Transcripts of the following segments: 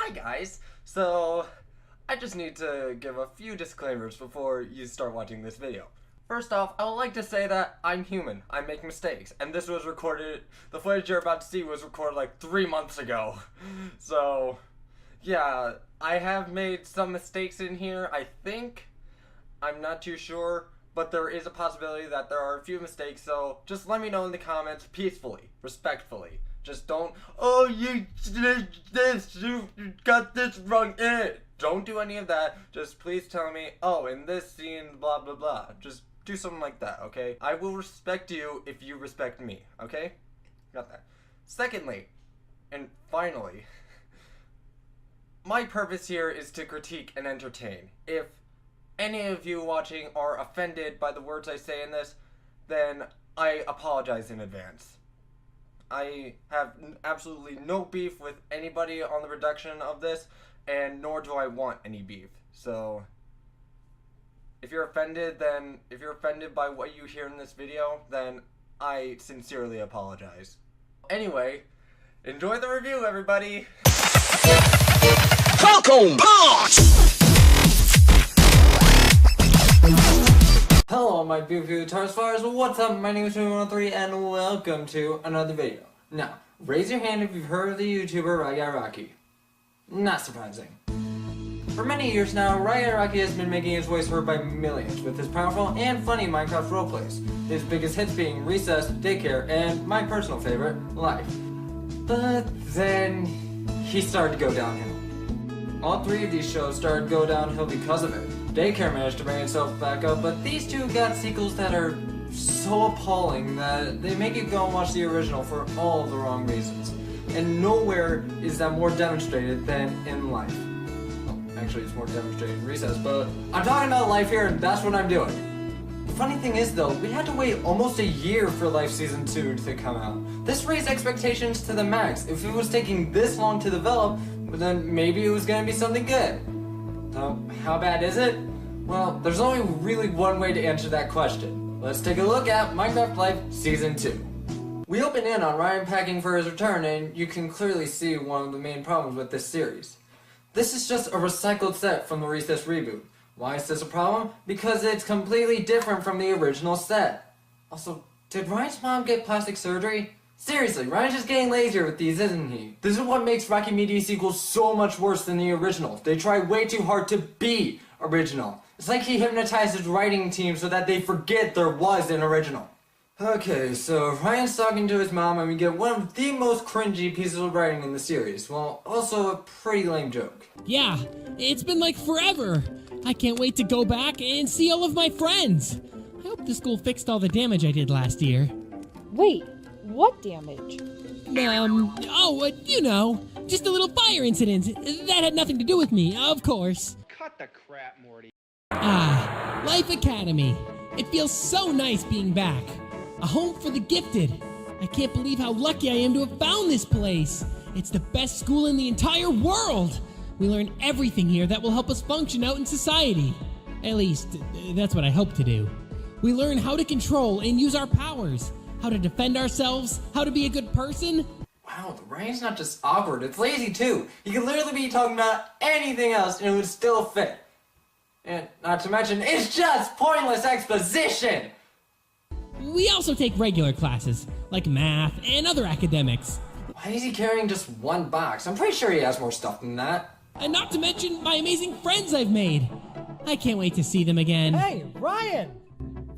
Hi guys! So, I just need to give a few disclaimers before you start watching this video. First off, I would like to say that I'm human. I make mistakes. And this was recorded, the footage you're about to see was recorded like 3 months ago. So, yeah, I have made some mistakes in here, I think. I'm not too sure, but there is a possibility that there are a few mistakes, so just let me know in the comments peacefully, respectfully. Just don't, oh, you did this, you got this wrong, Don't do any of that. Just please tell me, oh, in this scene, blah, blah, blah. Just do something like that, okay? I will respect you if you respect me, okay? Got that. Secondly, and finally, my purpose here is to critique and entertain. If any of you watching are offended by the words I say in this, then I apologize in advance. I have absolutely no beef with anybody on the production of this, and nor do I want any beef. So, if you're offended, by what you hear in this video, then I sincerely apologize. Anyway, enjoy the review, everybody! Falcon Punch! Hello, my beautiful guitar stars. What's up? My name is Whovian and welcome to another video. Now, raise your hand if you've heard of the YouTuber Rocky. Not surprising. For many years now, Rocky has been making his voice heard by millions with his powerful and funny Minecraft roleplays. His biggest hits being Recess, Daycare, and my personal favorite, Life. But then he started to go downhill. All three of these shows started to go downhill because of it. Daycare managed to bring itself back up, but these two got sequels that are so appalling that they make you go and watch the original for all the wrong reasons. And nowhere is that more demonstrated than in Life. Well, actually it's more demonstrated in Recess, but I'm talking about Life here and that's what I'm doing. The funny thing is though, we had to wait almost a year for Life Season 2 to come out. This raised expectations to the max. If it was taking this long to develop, then maybe it was gonna be something good. So, how bad is it? Well, there's only really one way to answer that question. Let's take a look at Minecraft Life Season 2. We open in on Ryan packing for his return, and you can clearly see one of the main problems with this series. This is just a recycled set from the Recess reboot. Why is this a problem? Because it's completely different from the original set. Also, did Ryan's mom get plastic surgery? Seriously, Ryan's just getting lazier with these, isn't he? This is what makes Rocky Media sequels so much worse than the original. They try way too hard to be original. It's like he hypnotized his writing team so that they forget there was an original. Okay, so Ryan's talking to his mom and we get one of the most cringy pieces of writing in the series. Well, also a pretty lame joke. Yeah, it's been like forever. I can't wait to go back and see all of my friends. I hope the school fixed all the damage I did last year. Wait, what damage? You know, just a little fire incident. That had nothing to do with me, of course. Cut the crap, Morty. Ah, Life Academy. It feels so nice being back. A home for the gifted. I can't believe how lucky I am to have found this place. It's the best school in the entire world. We learn everything here that will help us function out in society. At least, that's what I hope to do. We learn how to control and use our powers, how to defend ourselves, how to be a good person. Wow, the Ryan's not just awkward, it's lazy too. He could literally be talking about anything else and it would still fit. And not to mention, it's just pointless exposition! We also take regular classes, like math and other academics. Why is he carrying just one box? I'm pretty sure he has more stuff than that. And not to mention my amazing friends I've made. I can't wait to see them again. Hey, Ryan!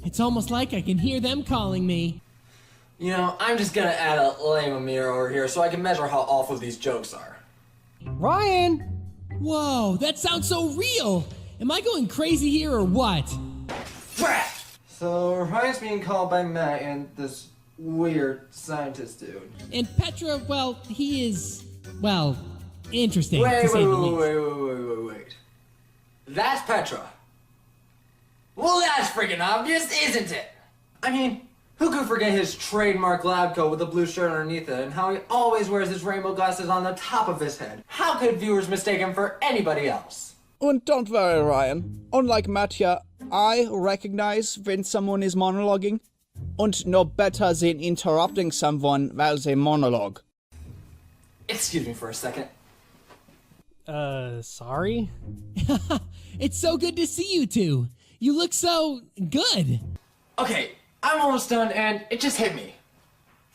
It's almost like I can hear them calling me. You know, I'm just gonna add a lame-o-meter over here so I can measure how awful these jokes are. Ryan! Whoa, that sounds so real! Am I going crazy here or what? So, Ryan's being called by Matt and this weird scientist dude. And Petra, well, he is, well, interesting, to say the least. Wait. That's Petra. Well, that's freaking obvious, isn't it? I mean, who could forget his trademark lab coat with the blue shirt underneath it and how he always wears his rainbow glasses on the top of his head? How could viewers mistake him for anybody else? And don't worry, Ryan. Unlike Matt here, I recognize when someone is monologuing, and no better than interrupting someone while they monologue. Excuse me for a second. Sorry? It's so good to see you two. You look so good. Okay, I'm almost done and it just hit me.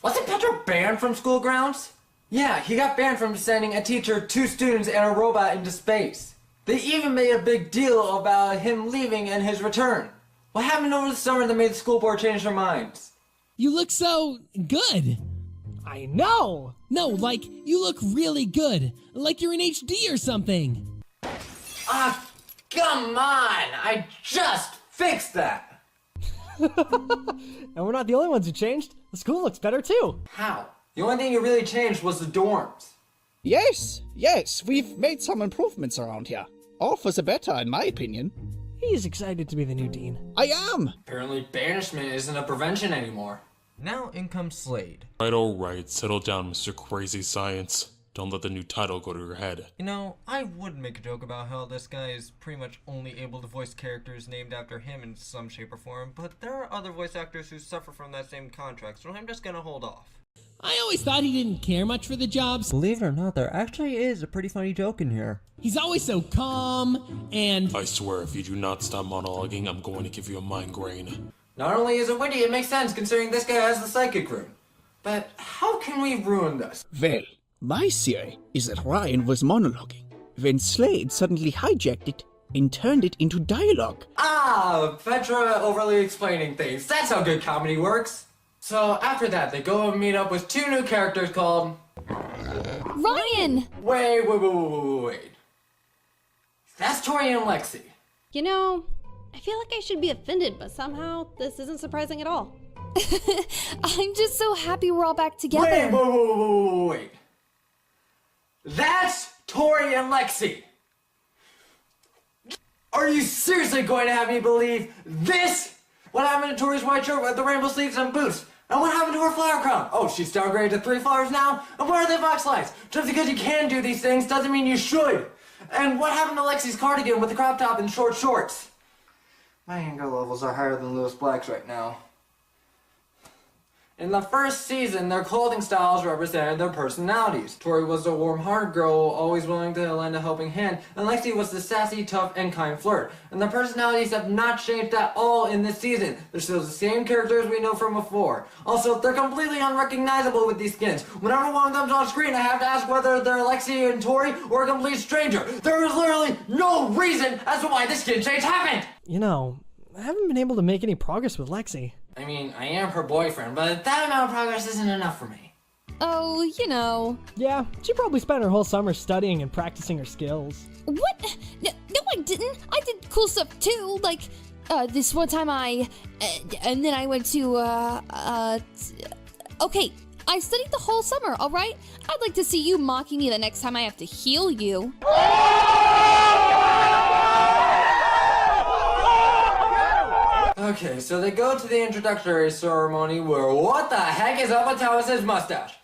Wasn't Pedro banned from school grounds? Yeah, he got banned from sending a teacher, 2 students, and a robot into space. They even made a big deal about him leaving and his return. What happened over the summer that made the school board change their minds? You look so good. I know! No, like, you look really good. Like you're in HD or something. Ah, come on! I just fixed that! And we're not the only ones who changed. The school looks better too. How? The only thing you really changed was the dorms. Yes, we've made some improvements around here. All for the better, in my opinion. He's excited to be the new dean. I am! Apparently banishment isn't a prevention anymore. Now in comes Slade. Alright, settle down, Mr. Crazy Science. Don't let the new title go to your head. You know, I would make a joke about how this guy is pretty much only able to voice characters named after him in some shape or form, but there are other voice actors who suffer from that same contract, so I'm just gonna hold off. I always thought he didn't care much for the jobs. Believe it or not, there actually is a pretty funny joke in here. He's always so calm and... I swear, if you do not stop monologuing, I'm going to give you a migraine. Not only is it witty, it makes sense considering this guy has the psychic room. But how can we ruin this? Well, my theory is that Ryan was monologuing, when Slade suddenly hijacked it and turned it into dialogue. Ah, Petra overly explaining things. That's how good comedy works. So after that, they go and meet up with 2 new characters called... Ryan! Wait. That's Tori and Lexi. You know, I feel like I should be offended, but somehow this isn't surprising at all. I'm just so happy we're all back together. Wait. That's Tori and Lexi. Are you seriously going to have me believe this? What happened to Tori's white shirt with the rainbow sleeves and boots? And what happened to her flower crown? Oh, she's downgraded to 3 flowers now? And where are the box lights? Just because you can do these things doesn't mean you should. And what happened to Lexi's cardigan with the crop top and short shorts? My anger levels are higher than Lewis Black's right now. In the first season, their clothing styles represented their personalities. Tori was the warm-hearted girl, always willing to lend a helping hand, and Lexi was the sassy, tough, and kind flirt. And their personalities have not changed at all in this season. They're still the same characters we know from before. Also, they're completely unrecognizable with these skins. Whenever one comes on screen, I have to ask whether they're Lexi and Tori or a complete stranger. There is literally no reason as to why this skin change happened! You know, I haven't been able to make any progress with Lexi. I mean, I am her boyfriend, but that amount of progress isn't enough for me. Oh, you know. Yeah, she probably spent her whole summer studying and practicing her skills. What? No, I didn't. I did cool stuff too. Like, this one time and then I went to, okay, I studied the whole summer, alright? I'd like to see you mocking me the next time I have to heal you. Okay, so they go to the introductory ceremony where what the heck is up with Thomas's mustache?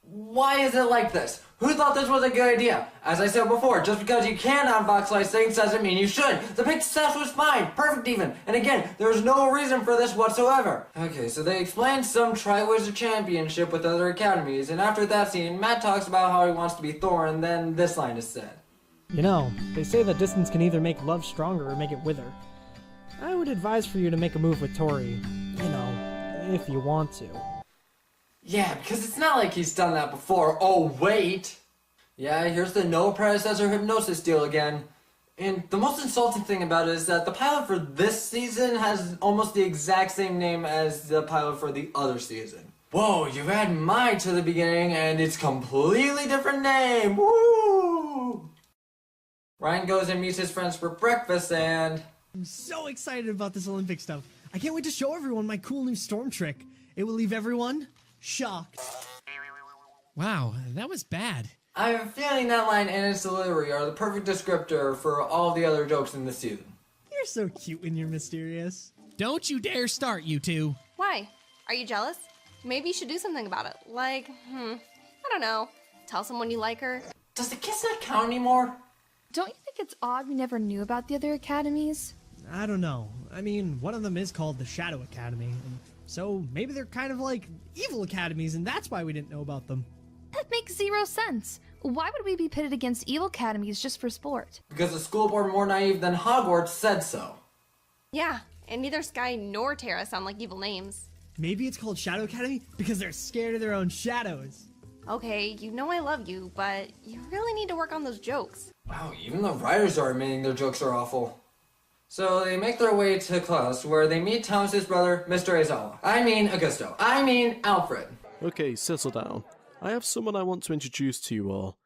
Why is it like this? Who thought this was a good idea? As I said before, just because you can unbox light things doesn't mean you should. The mustache was fine, perfect even. And again, there's no reason for this whatsoever. Okay, so they explained some Triwizard Championship with other academies, and after that scene, Matt talks about how he wants to be Thor, and then this line is said. You know, they say that distance can either make love stronger or make it wither. I would advise for you to make a move with Tori, you know, if you want to. Yeah, because it's not like he's done that before. Oh, wait! Yeah, here's the no predecessor hypnosis deal again. And the most insulting thing about it is that the pilot for this season has almost the exact same name as the pilot for the other season. Whoa, you add mine to the beginning and it's completely different name! Woo! Ryan goes and meets his friends for breakfast and... I'm so excited about this Olympic stuff. I can't wait to show everyone my cool new storm trick. It will leave everyone shocked. Wow, that was bad. I have a feeling that line and its delivery are the perfect descriptor for all the other jokes in this season. You're so cute when you're mysterious. Don't you dare start, you two. Why? Are you jealous? Maybe you should do something about it. Like, I don't know. Tell someone you like her. Does the kiss not count anymore? Don't you think it's odd we never knew about the other academies? I don't know. I mean, one of them is called the Shadow Academy, and so maybe they're kind of like evil academies, and that's why we didn't know about them. That makes zero sense. Why would we be pitted against evil academies just for sport? Because the school board more naive than Hogwarts said so. Yeah, and neither Sky nor Terra sound like evil names. Maybe it's called Shadow Academy because they're scared of their own shadows. Okay, you know I love you, but you really need to work on those jokes. Wow, even the writers are admitting their jokes are awful. So they make their way to class where they meet Thomas's brother, Mr. Aizawa. I mean Augusto. I mean Alfred. Okay, settle down. I have someone I want to introduce to you all.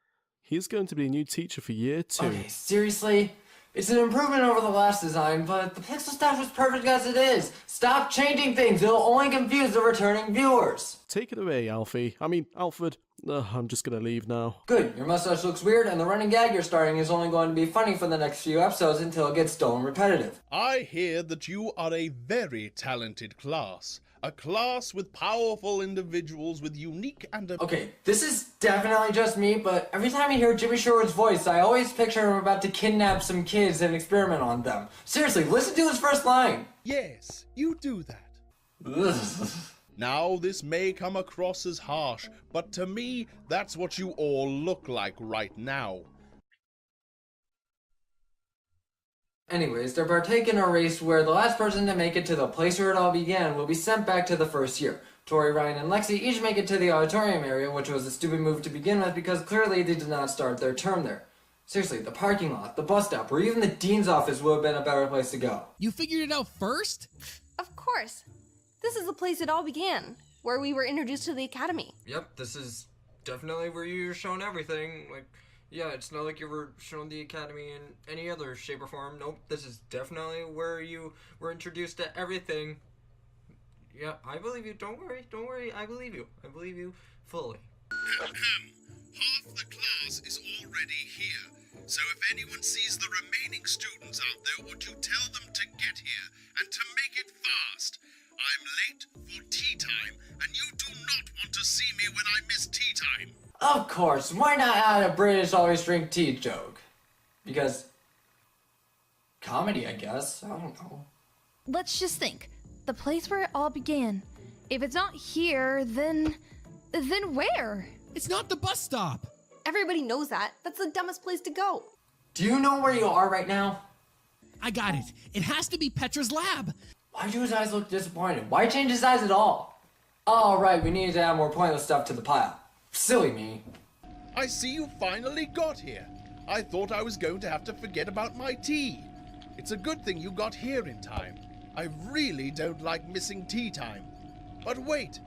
He's going to be a new teacher for year 2. Okay, seriously? It's an improvement over the last design, but the pixel staff was perfect as it is. Stop changing things, it'll only confuse the returning viewers. Take it away, Alfie. I mean, Alfred. I'm just gonna leave now. Good, your mustache looks weird, and the running gag you're starting is only going to be funny for the next few episodes until it gets dull and repetitive. I hear that you are a very talented class. A class with powerful individuals with unique and... Okay, this is definitely just me, but every time I hear Jimmy Sherwood's voice, I always picture him about to kidnap some kids and experiment on them. Seriously, listen to his first line. Yes, you do that. Ugh. Now, this may come across as harsh, but to me, that's what you all look like right now. Anyways, they're partaking in a race where the last person to make it to the place where it all began will be sent back to the first year. Tori, Ryan, and Lexi each make it to the auditorium area, which was a stupid move to begin with because clearly they did not start their term there. Seriously, the parking lot, the bus stop, or even the dean's office would have been a better place to go. You figured it out first? Of course. This is the place it all began, where we were introduced to the academy. Yep, this is definitely where you're shown everything. Like, yeah, it's not like you were shown the academy in any other shape or form. Nope, this is definitely where you were introduced to everything. Yeah, I believe you. Don't worry, I believe you. I believe you fully. Half the class is already here, so if anyone sees the remaining students out there, would you tell them to get here, and to make it fast? I'm late for tea time, and you do not want to see me when I miss tea time. Of course, why not add a British always drink tea joke? Because... comedy, I guess. I don't know. Let's just think. The place where it all began. If it's not here, then where? It's not the bus stop. Everybody knows that. That's the dumbest place to go. Do you know where you are right now? I got it. It has to be Petra's lab. Why do his eyes look disappointed? Why change his eyes at all? Oh, right, we needed to add more pointless stuff to the pile. Silly me. I see you finally got here. I thought I was going to have to forget about my tea. It's a good thing you got here in time. I really don't like missing tea time. But wait,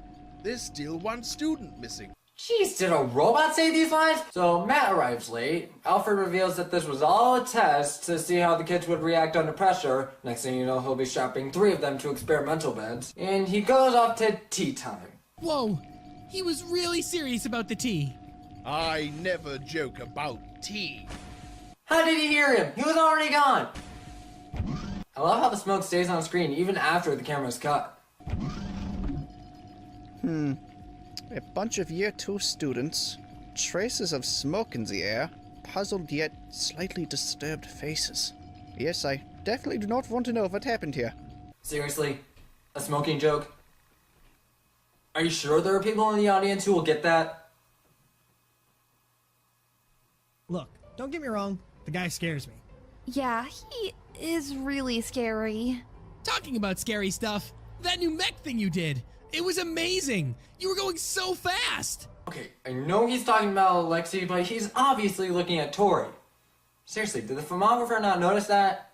there's still one student missing. Jeez, did a robot say these lines? So Matt arrives late. Alfred reveals that this was all a test to see how the kids would react under pressure. Next thing you know, he'll be strapping 3 of them to experimental beds. And he goes off to tea time. Whoa, he was really serious about the tea. I never joke about tea. How did he hear him? He was already gone. I love how the smoke stays on screen even after the camera's cut. A bunch of year 2 students, traces of smoke in the air, puzzled yet slightly disturbed faces. Yes, I definitely do not want to know what happened here. Seriously? A smoking joke? Are you sure there are people in the audience who will get that? Look, don't get me wrong, the guy scares me. Yeah, he is really scary. Talking about scary stuff, that new mech thing you did, it was amazing. You were going so fast. Okay, I know he's talking about Alexi, but he's obviously looking at Tori. Seriously, did the thermographer not notice that?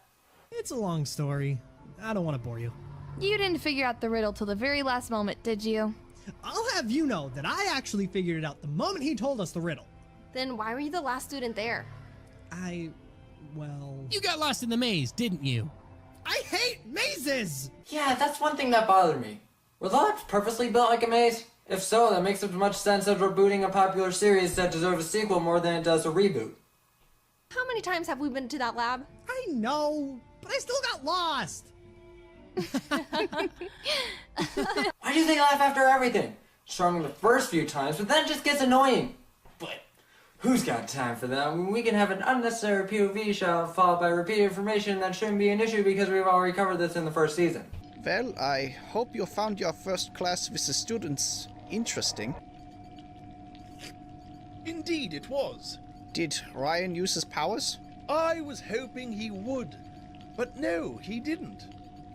It's a long story. I don't want to bore you. You didn't figure out the riddle till the very last moment, did you? I'll have you know that I actually figured it out the moment he told us the riddle. Then why were you the last student there? Well... You got lost in the maze, didn't you? I hate mazes! Yeah, that's one thing that bothered me. Were the labs purposely built like a maze? If so, that makes as much sense as rebooting a popular series that deserves a sequel more than it does a reboot. How many times have we been to that lab? I know, but I still got lost! Why do they laugh after everything? Charming the first few times, but then it just gets annoying. But who's got time for that when we can have an unnecessary POV shot followed by repeated information that shouldn't be an issue because we've already covered this in the first season? Well, I hope you found your first class with the students interesting. Indeed it was. Did Ryan use his powers? I was hoping he would, but no, he didn't.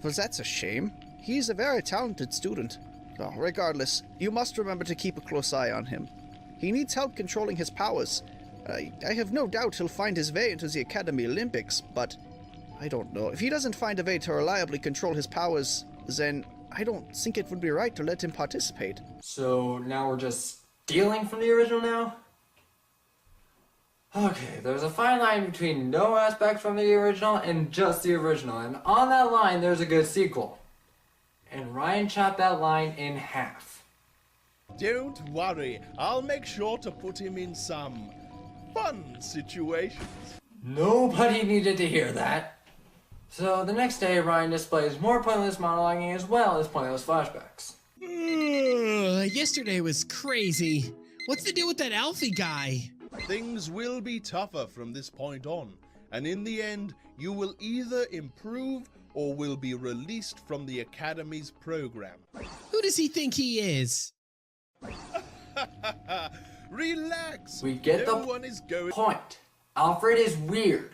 Well, that's a shame. He's a very talented student. Oh, regardless, you must remember to keep a close eye on him. He needs help controlling his powers. I have no doubt he'll find his way into the Academy Olympics, but I don't know. If he doesn't find a way to reliably control his powers, then I don't think it would be right to let him participate. So now we're just stealing from the original now? Okay, there's a fine line between no aspects from the original and just the original, and on that line there's a good sequel. And Ryan chopped that line in half. Don't worry, I'll make sure to put him in some fun situations. Nobody needed to hear that. So the next day, Ryan displays more pointless monologuing as well as pointless flashbacks. Yesterday was crazy. What's the deal with that Alfie guy? Things will be tougher from this point on, and in the end, you will either improve or will be released from the Academy's program. Who does he think he is? Relax! We get no the one is going. point. Alfred is weird.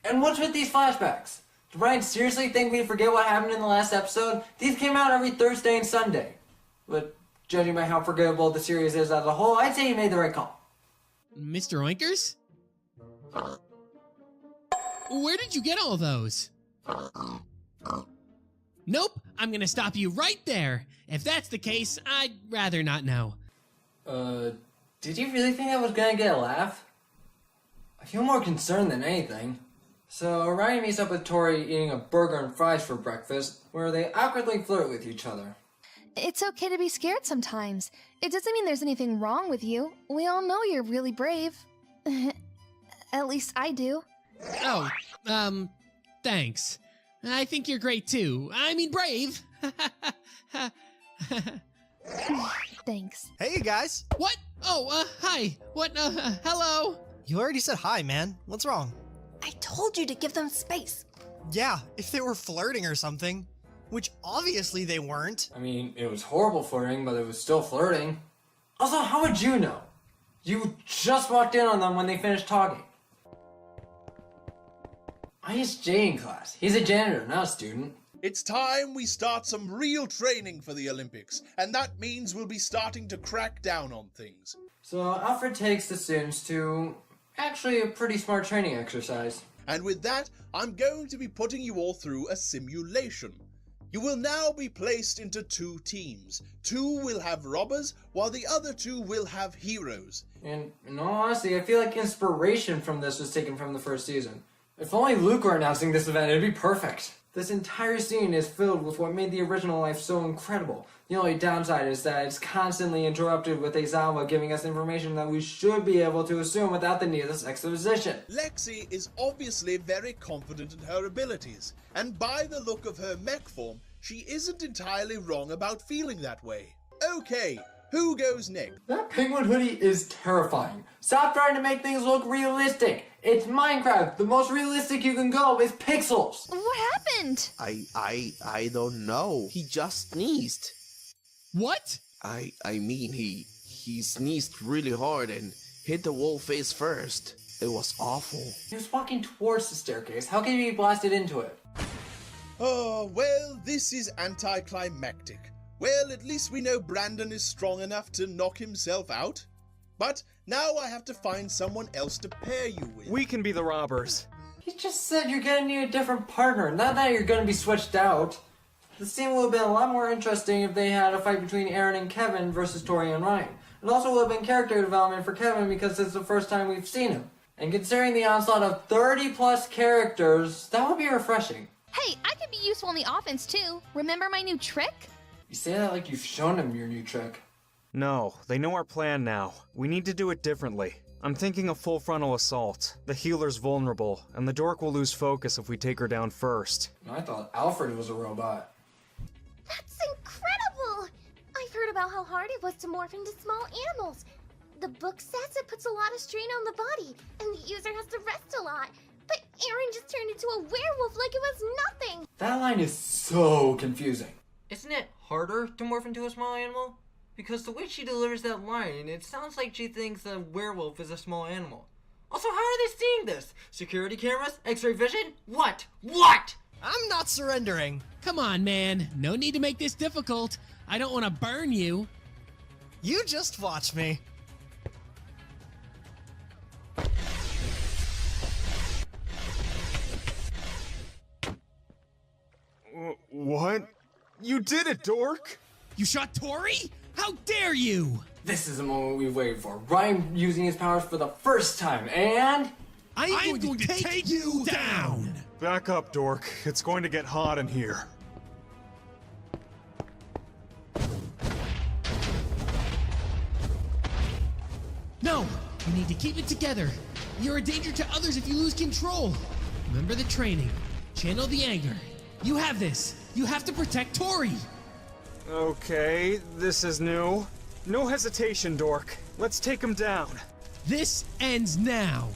And what's with these flashbacks? Did Ryan seriously think we'd forget what happened in the last episode? These came out every Thursday and Sunday. But judging by how forgettable the series is as a whole, I'd say he made the right call. Mr. Oinkers? Where did you get all those? Nope, I'm gonna stop you right there. If that's the case, I'd rather not know. Did you really think I was gonna get a laugh? I feel more concerned than anything. So Ryan meets up with Tori eating a burger and fries for breakfast, where they awkwardly flirt with each other. It's okay to be scared sometimes. It doesn't mean there's anything wrong with you. We all know you're really brave. At least I do. Oh, thanks. I think you're great too. I mean, brave. Thanks. Hey, you guys. What? Oh, hi. What, hello? You already said hi, man. What's wrong? I told you to give them space. Yeah, if they were flirting or something. Which obviously they weren't. I mean, it was horrible flirting, but it was still flirting. Also, how would you know? You just walked in on them when they finished talking. I used Jay in class. He's a janitor, not a student. It's time we start some real training for the Olympics, and that means we'll be starting to crack down on things. So Alfred takes the students to actually a pretty smart training exercise. And with that, I'm going to be putting you all through a simulation. You will now be placed into 2 teams. 2 will have robbers, while the other 2 will have heroes. And in all honesty, I feel like inspiration from this was taken from the first season. If only Luke were announcing this event, it'd be perfect. This entire scene is filled with what made the original life so incredible. The only downside is that it's constantly interrupted with Aizawa giving us information that we should be able to assume without the needless exposition. Lexi is obviously very confident in her abilities, and by the look of her mech form, she isn't entirely wrong about feeling that way. Okay, who goes next? That penguin hoodie is terrifying. Stop trying to make things look realistic. It's Minecraft. The most realistic you can go is pixels. What happened? I don't know. He just sneezed. What? I mean, he sneezed really hard and hit the wall face first. It was awful. He was walking towards the staircase. How can he be blasted into it? Oh, well, this is anticlimactic. Well, at least we know Brandon is strong enough to knock himself out. But now I have to find someone else to pair you with. We can be the robbers. He just said you're gonna need a different partner, not that you're gonna be switched out. The scene would have been a lot more interesting if they had a fight between Aaron and Kevin versus Tori and Ryan. It also would have been character development for Kevin because it's the first time we've seen him. And considering the onslaught of 30 plus characters, that would be refreshing. Hey, I could be useful in the offense too. Remember my new trick? You say that like you've shown him your new trick. No, they know our plan now. We need to do it differently. I'm thinking a full frontal assault. The healer's vulnerable, and the dork will lose focus if we take her down first. I thought Alfred was a robot. That's incredible! I've heard about how hard it was to morph into small animals. The book says it puts a lot of strain on the body, and the user has to rest a lot. But Aaron just turned into a werewolf like it was nothing! That line is so confusing. Isn't it harder to morph into a small animal? Because the way she delivers that line, it sounds like she thinks a werewolf is a small animal. Also, how are they seeing this? Security cameras? X-ray vision? What? What? I'm not surrendering. Come on, man. No need to make this difficult. I don't want to burn you. You just watch me. What? You did it, dork! You shot Tori? How dare you! This is the moment we've waited for. Ryan using his powers for the first time, and... I'm going to take you down! Back up, dork. It's going to get hot in here. No! You need to keep it together. You're a danger to others if you lose control. Remember the training. Channel the anger. You have this. You have to protect Tori. Okay, this is new. No hesitation, dork. Let's take him down. This ends now.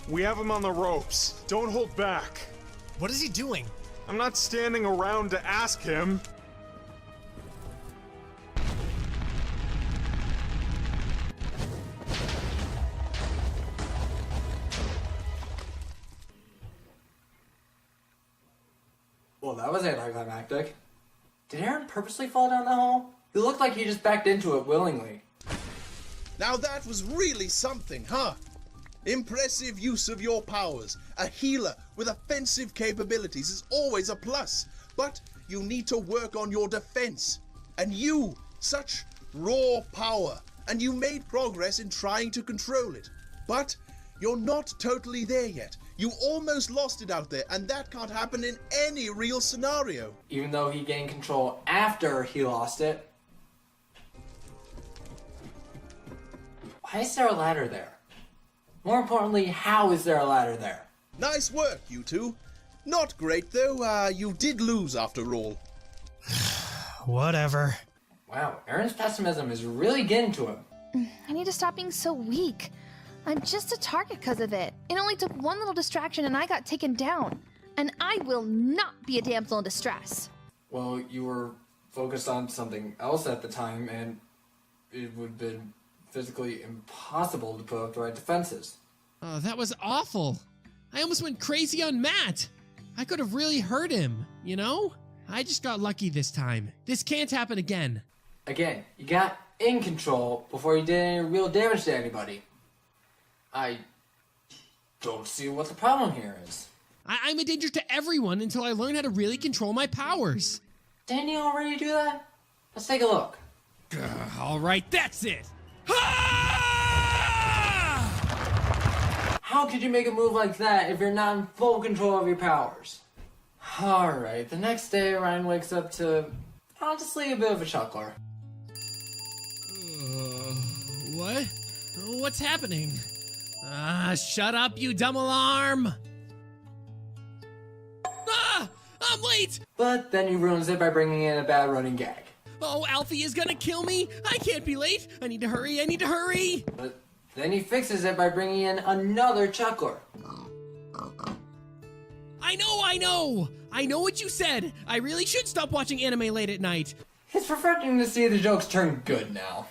We have him on the ropes. Don't hold back. What is he doing? I'm not standing around to ask him. Well, that was anticlimactic. Did Aaron purposely fall down the hole? It looked like he just backed into it willingly. Now that was really something, huh? Impressive use of your powers. A healer with offensive capabilities is always a plus, but you need to work on your defense. And you, such raw power, and you made progress in trying to control it. But you're not totally there yet. You almost lost it out there, and that can't happen in any real scenario. Even though he gained control after he lost it. Why is there a ladder there? More importantly, how is there a ladder there? Nice work, you two. Not great, though. You did lose after all. Whatever. Wow, Aaron's pessimism is really getting to him. I need to stop being so weak. I'm just a target because of it. It only took one little distraction and I got taken down. And I will not be a damsel in distress. Well, you were focused on something else at the time, and it would have been physically impossible to put up the right defenses. Oh, that was awful. I almost went crazy on Matt. I could have really hurt him, you know? I just got lucky this time. This can't happen again. Again, you got in control before you did any real damage to anybody. I don't see what the problem here is. I'm a danger to everyone until I learn how to really control my powers. Didn't you already do that? Let's take a look. All right, that's it. How could you make a move like that if you're not in full control of your powers? Alright, the next day Ryan wakes up to, honestly, a bit of a chuckler. What? What's happening? Shut up, you dumb alarm! I'm late! But then he ruins it by bringing in a bad running gag. Oh, Alfie is gonna kill me! I can't be late! I need to hurry! But then he fixes it by bringing in another chuckler. I know! I know what you said! I really should stop watching anime late at night! It's refreshing to see the jokes turn good now.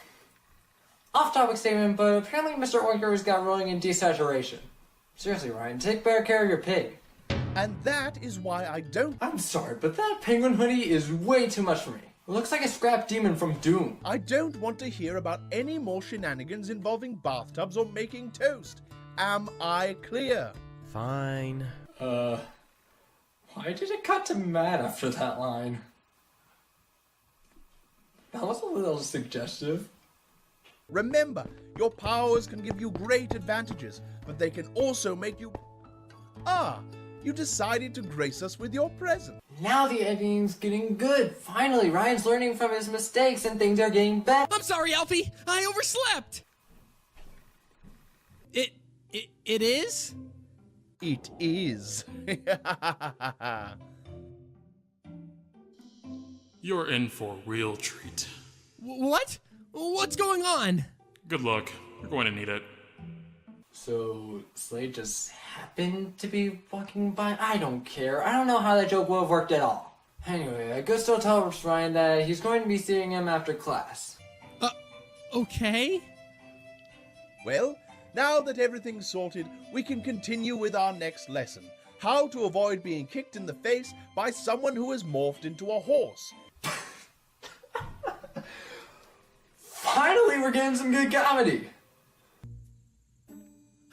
Off-topic statement, but apparently Mr. Oinker's got rolling in desaturation. Seriously, Ryan, take better care of your pig. And that is why I don't... I'm sorry, but that penguin hoodie is way too much for me. It looks like a scrap demon from Doom. I don't want to hear about any more shenanigans involving bathtubs or making toast. Am I clear? Fine. Why did it cut to Matt after that line? That was a little suggestive. Remember, your powers can give you great advantages, but they can also make you... You decided to grace us with your presence. Now the ending's getting good. Finally, Ryan's learning from his mistakes and things are getting better. I'm sorry, Alfie! I overslept! It is? It is. You're in for a real treat. What? What's going on? Good luck. You're going to need it. So Slade just happened to be walking by? I don't care. I don't know how that joke would have worked at all. Anyway, Augusto tells Ryan that he's going to be seeing him after class. Okay? Well, now that everything's sorted, we can continue with our next lesson. How to avoid being kicked in the face by someone who has morphed into a horse. Finally, we're getting some good comedy.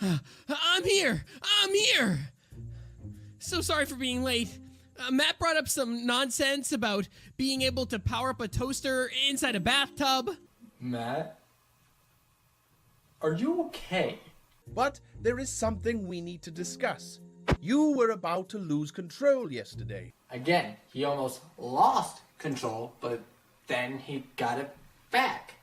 I'm here! I'm here! So sorry for being late. Matt brought up some nonsense about being able to power up a toaster inside a bathtub. Matt? Are you okay? But there is something we need to discuss. You were about to lose control yesterday. Again, he almost lost control, but then he got it back.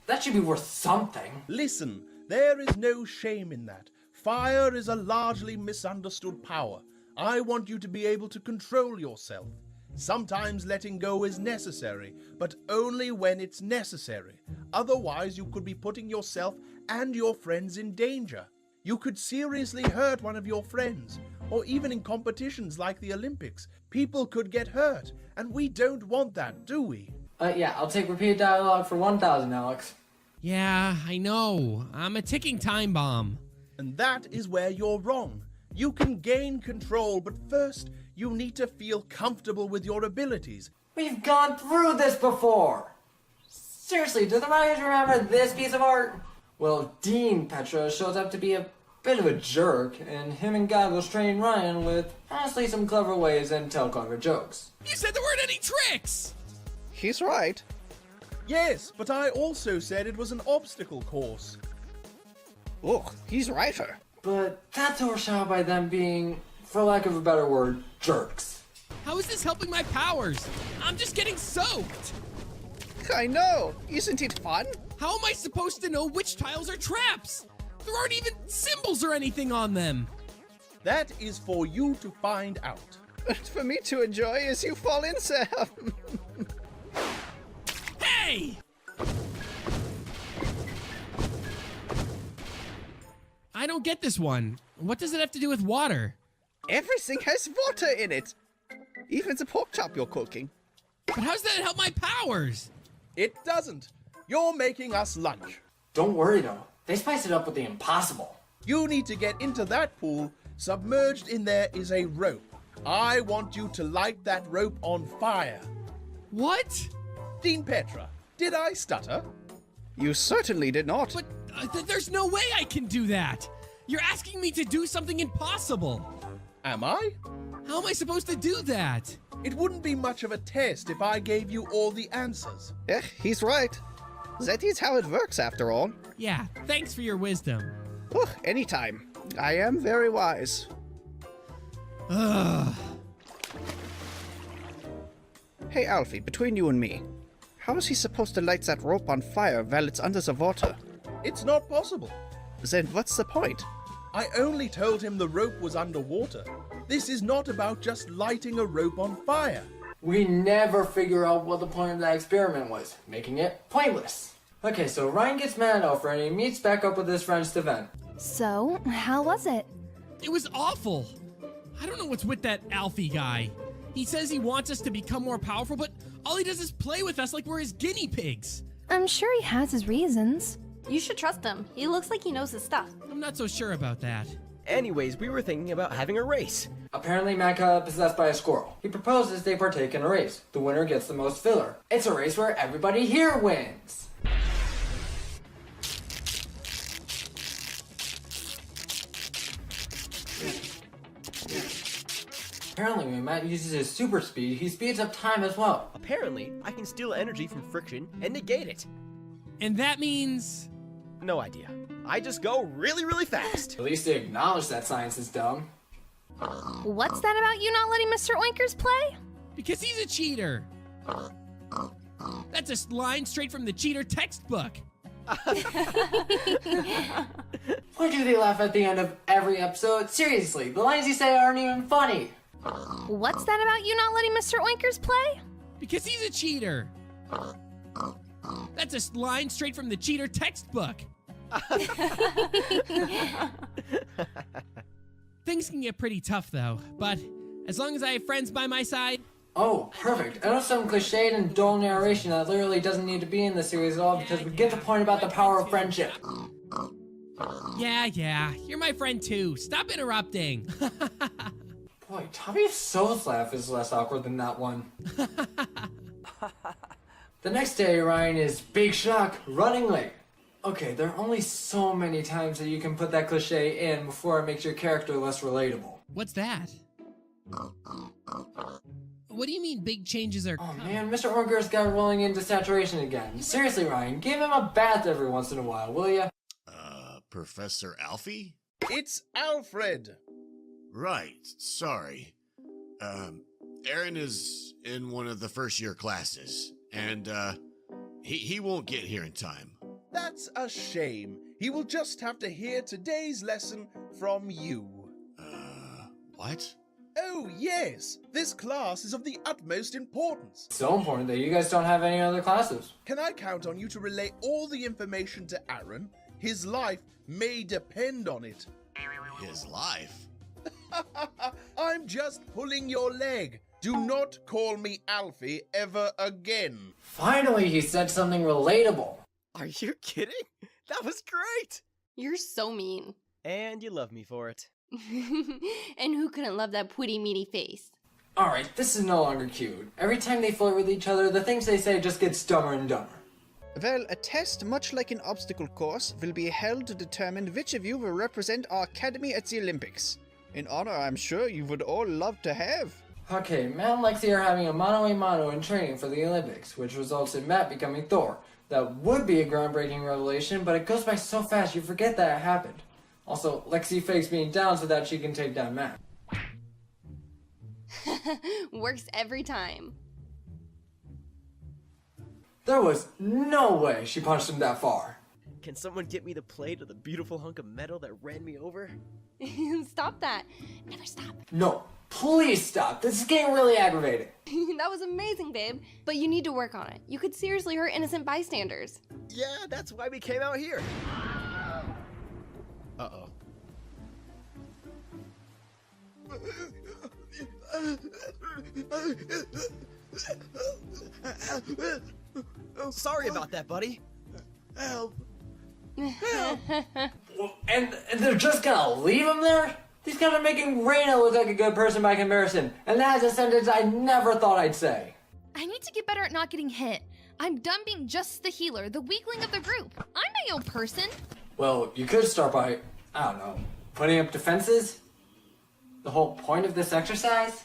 That should be worth something. Listen, there is no shame in that. Fire is a largely misunderstood power. I want you to be able to control yourself. Sometimes letting go is necessary, but only when it's necessary. Otherwise, you could be putting yourself and your friends in danger. You could seriously hurt one of your friends, or even in competitions like the Olympics, people could get hurt, and we don't want that, do we? Yeah, I'll take repeated dialogue for 1,000, Alex. Yeah, I know. I'm a ticking time bomb. And that is where you're wrong. You can gain control, but first, you need to feel comfortable with your abilities. We've gone through this before! Seriously, do the writers remember this piece of art? Well, Dean Petra shows up to be a bit of a jerk, and him and Goggles train Ryan with, honestly, some clever ways and tell clever jokes. You said there weren't any tricks! He's right. Yes, but I also said it was an obstacle course. Oh, he's righter. But that's overshadowed by them being, for lack of a better word, jerks. How is this helping my powers? I'm just getting soaked! I know! Isn't it fun? How am I supposed to know which tiles are traps? There aren't even symbols or anything on them! That is for you to find out. And for me to enjoy as you fall in, Sam. Hey! I don't get this one. What does it have to do with water? Everything has water in it. Even the pork chop you're cooking. But how's that help my powers? It doesn't. You're making us lunch. Don't worry though. They spice it up with the impossible. You need to get into that pool. Submerged in there is a rope. I want you to light that rope on fire. What? Dean Petra, did I stutter? You certainly did not. But there's no way I can do that. You're asking me to do something impossible. Am I? How am I supposed to do that? It wouldn't be much of a test if I gave you all the answers. He's right. That is how it works after all. Yeah, thanks for your wisdom. Oh, anytime. I am very wise. Ugh. Hey Alfie, between you and me, how is he supposed to light that rope on fire while it's under the water? It's not possible. Then what's the point? I only told him the rope was underwater. This is not about just lighting a rope on fire. We never figure out what the point of that experiment was, making it pointless. Okay, so Ryan gets mad at Alfred and he meets back up with his friend Steven. So, how was it? It was awful. I don't know what's with that Alfie guy. He says he wants us to become more powerful, but all he does is play with us like we're his guinea pigs. I'm sure he has his reasons. You should trust him. He looks like he knows his stuff. I'm not so sure about that. Anyways, we were thinking about having a race. Apparently Matt got possessed by a squirrel. He proposes they partake in a race. The winner gets the most filler. It's a race where everybody here wins. Apparently when Matt uses his super speed, he speeds up time as well. Apparently, I can steal energy from friction and negate it. And that means... No idea. I just go really, really fast. At least they acknowledge that science is dumb. What's that about you not letting Mr. Oinkers play? Because he's a cheater. That's a line straight from the cheater textbook. Why do they laugh at the end of every episode? Seriously, the lines you say aren't even funny. What's that about you not letting Mr. Oinkers play? Because he's a cheater. That's a line straight from the cheater textbook. Things can get pretty tough though, but as long as I have friends by my side... Oh, perfect. I know some cliched and dull narration that literally doesn't need to be in the series at all because we get the point about the power of friendship. Yeah, you're my friend too. Stop interrupting. Boy, Tommy's Soul's laugh is less awkward than that one. The next day, Ryan is, big shock, running late. Okay, there are only so many times that you can put that cliche in before it makes your character less relatable. What's that? What do you mean big changes are... Oh man, Mr. Orger's got rolling into saturation again. Seriously, Ryan, give him a bath every once in a while, will ya? Professor Alfie? It's Alfred! Right, sorry. Aaron is in one of the first year classes, and, he won't get here in time. That's a shame. He will just have to hear today's lesson from you. What? Oh, yes. This class is of the utmost importance. So important that you guys don't have any other classes. Can I count on you to relay all the information to Aaron? His life may depend on it. His life? I'm just pulling your leg. Do not call me Alfie ever again. Finally, he said something relatable. Are you kidding? That was great. You're so mean. And you love me for it. And who couldn't love that pretty meaty face? Alright, this is no longer cute. Every time they flirt with each other, the things they say just get dumber and dumber. Well, a test much like an obstacle course will be held to determine which of you will represent our academy at the Olympics. An honor I'm sure you would all love to have. Okay, Matt and Lexi are having a mano-a-mano in training for the Olympics, which results in Matt becoming Thor. That would be a groundbreaking revelation, but it goes by so fast you forget that it happened. Also, Lexi fakes being down so that she can take down Matt. Works every time. There was no way she punched him that far. Can someone get me the plate of the beautiful hunk of metal that ran me over? Stop that. Never stop. No, please stop. This is getting really aggravating. That was amazing, babe. But you need to work on it. You could seriously hurt innocent bystanders. Yeah, that's why we came out here. Uh-oh. Sorry about that, buddy. Help. And they're just gonna leave him there? These guys are making Reyna look like a good person by comparison, and that's a sentence I never thought I'd say. I need to get better at not getting hit. I'm done being just the healer, the weakling of the group. I'm my own person. Well, you could start by, I don't know, putting up defenses? The whole point of this exercise?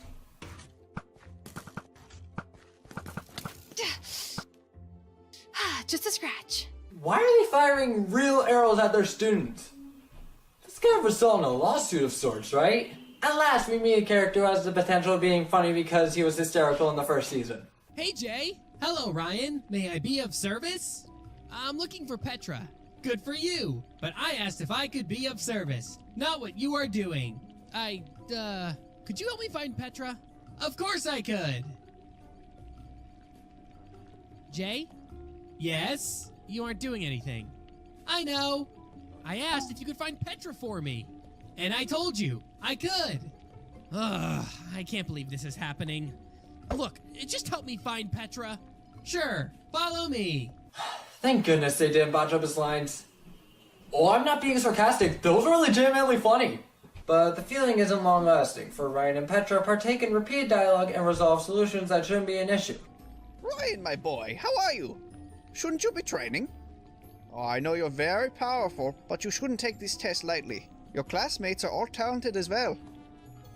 Just a scratch. Why are they firing real arrows at their students? This could result in a lawsuit of sorts, right? At last, we meet a character who has the potential of being funny because he was hysterical in the first season. Hey, Jay. Hello, Ryan. May I be of service? I'm looking for Petra. Good for you. But I asked if I could be of service, not what you are doing. Could you help me find Petra? Of course I could. Jay? Yes? You aren't doing anything. I know. I asked if you could find Petra for me. And I told you I could. Ugh, I can't believe this is happening. Look, just help me find Petra. Sure, follow me. Thank goodness they didn't botch up his lines. Oh, I'm not being sarcastic. Those were legitimately funny. But the feeling isn't long lasting, for Ryan and Petra partake in repeated dialogue and resolve solutions that shouldn't be an issue. Ryan, my boy, how are you? Shouldn't you be training? Oh, I know you're very powerful, but you shouldn't take this test lightly. Your classmates are all talented as well.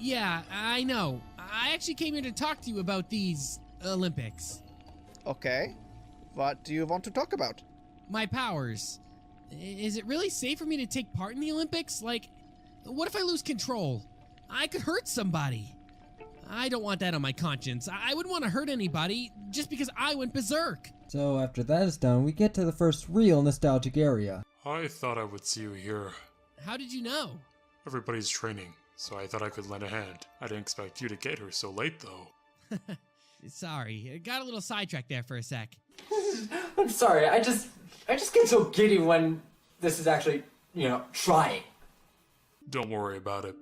Yeah, I know. I actually came here to talk to you about these Olympics. Okay. What do you want to talk about? My powers. Is it really safe for me to take part in the Olympics? Like, what if I lose control? I could hurt somebody. I don't want that on my conscience. I wouldn't want to hurt anybody just because I went berserk. So after that is done, we get to the first real nostalgic area. I thought I would see you here. How did you know? Everybody's training, so I thought I could lend a hand. I didn't expect you to get here so late, though. Sorry, I got a little sidetracked there for a sec. I'm sorry, I just get so giddy when this is actually, trying. Don't worry about it.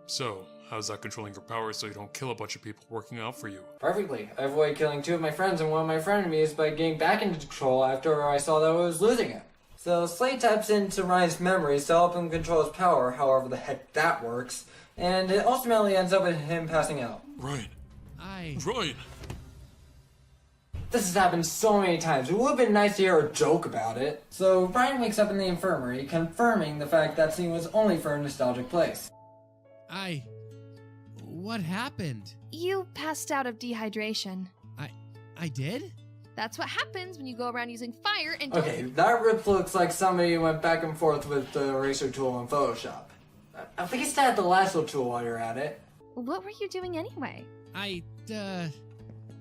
So, how's that controlling your power so you don't kill a bunch of people working out for you? Perfectly. I avoided killing 2 of my friends and 1 of my frenemies by getting back into control after I saw that I was losing it. So Slade taps into Ryan's memories to help him control his power, however the heck that works, and it ultimately ends up with him passing out. Ryan. Ryan. This has happened so many times. It would have been nice to hear a joke about it. So Ryan wakes up in the infirmary, confirming the fact that scene was only for a nostalgic place. What happened? You passed out of dehydration. I did? That's what happens when you go around using fire and don't... Okay, that rip looks like somebody went back and forth with the eraser tool in Photoshop. At least add the lasso tool while you're at it. What were you doing anyway? I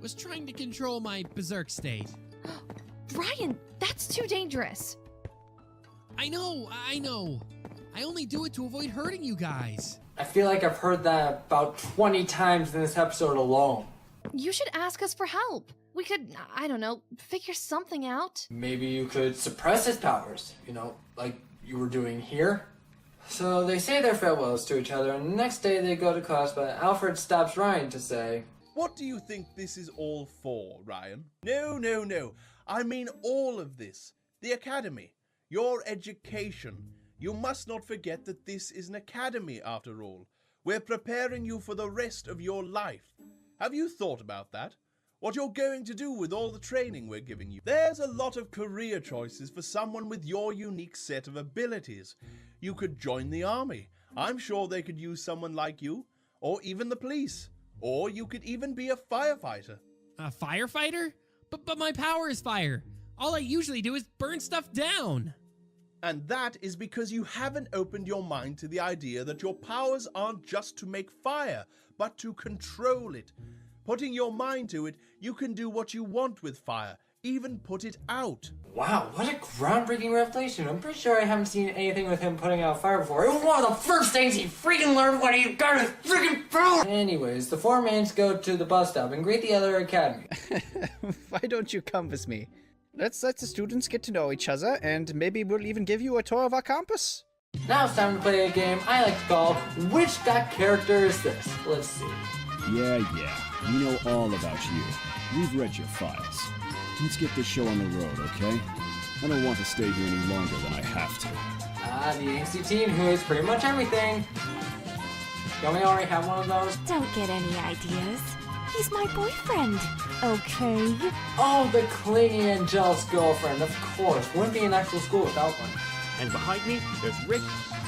was trying to control my berserk state. Brian, that's too dangerous. I know. I only do it to avoid hurting you guys. I feel like I've heard that about 20 times in this episode alone. You should ask us for help. We could, I don't know, figure something out. Maybe you could suppress his powers, like you were doing here. So they say their farewells to each other, and the next day they go to class, but Alfred stops Ryan to say, What do you think this is all for, Ryan? No. I mean all of this. The academy. Your education. You must not forget that this is an academy, after all. We're preparing you for the rest of your life. Have you thought about that? What you're going to do with all the training we're giving you? There's a lot of career choices for someone with your unique set of abilities. You could join the army. I'm sure they could use someone like you. Or even the police. Or you could even be a firefighter. A firefighter? But my power is fire. All I usually do is burn stuff down. And that is because you haven't opened your mind to the idea that your powers aren't just to make fire, but to control it. Putting your mind to it, you can do what you want with fire, even put it out. Wow, what a groundbreaking revelation. I'm pretty sure I haven't seen anything with him putting out fire before. It was one of the first things he freaking learned when he got his freaking phone! Anyways, the 4 mains go to the bus stop and greet the other academy. Why don't you come with me? Let's let the students get to know each other, and maybe we'll even give you a tour of our campus. Now it's time to play a game I like to call Which That Character Is This? Let's see. Yeah, we know all about you. We've read your files. Let's get this show on the road, okay? I don't want to stay here any longer than I have to. The angsty teen who is pretty much everything. Don't we already have one of those? Don't get any ideas. He's my boyfriend, okay? Oh, the clingy and jealous girlfriend, of course. Wouldn't be an actual school without one. And behind me, there's Rick,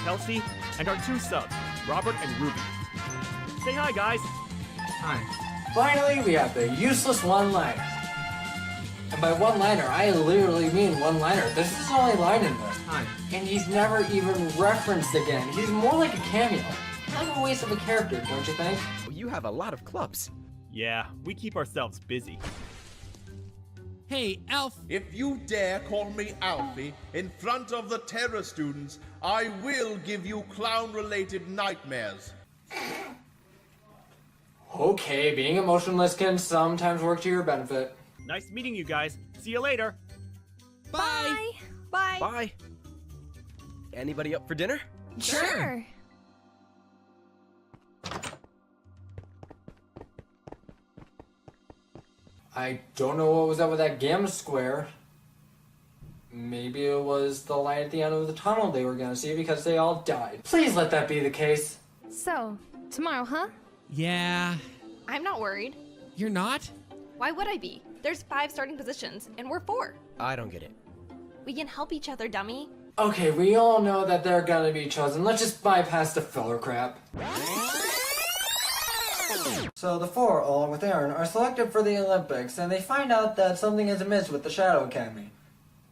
Kelsey, and our 2 subs, Robert and Ruby. Say hi, guys. Hi. Finally, we have the useless one-liner. And by one-liner, I literally mean one-liner. This is the only line in this. Hi. And he's never even referenced again. He's more like a cameo. Kind of a waste of a character, don't you think? You have a lot of clubs. Yeah, we keep ourselves busy. Hey, Alf. If you dare call me Alfie in front of the terror students, I will give you clown-related nightmares. Okay, being emotionless can sometimes work to your benefit. Nice meeting you guys. See you later. Bye. Bye. Bye. Anybody up for dinner? Sure. I don't know what was up with that gamma square. Maybe it was the light at the end of the tunnel they were gonna see because they all died. Please let that be the case. So, tomorrow, huh? Yeah. I'm not worried. You're not? Why would I be? There's 5 starting positions, and we're 4. I don't get it. We can help each other, dummy. Okay, we all know that they're gonna be chosen. Let's just bypass the filler crap. So the 4, along with Aaron, are selected for the Olympics, and they find out that something is amiss with the Shadow Academy.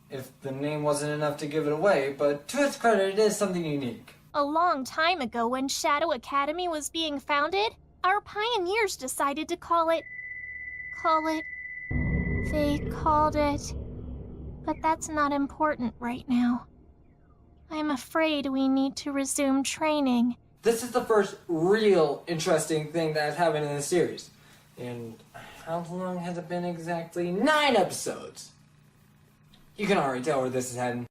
If the name wasn't enough to give it away, but to its credit, it is something unique. A long time ago, when Shadow Academy was being founded, our pioneers decided to They called it... But that's not important right now. I'm afraid we need to resume training. This is the first real interesting thing that has happened in the series. And how long has it been exactly? 9 episodes! You can already tell where this is heading.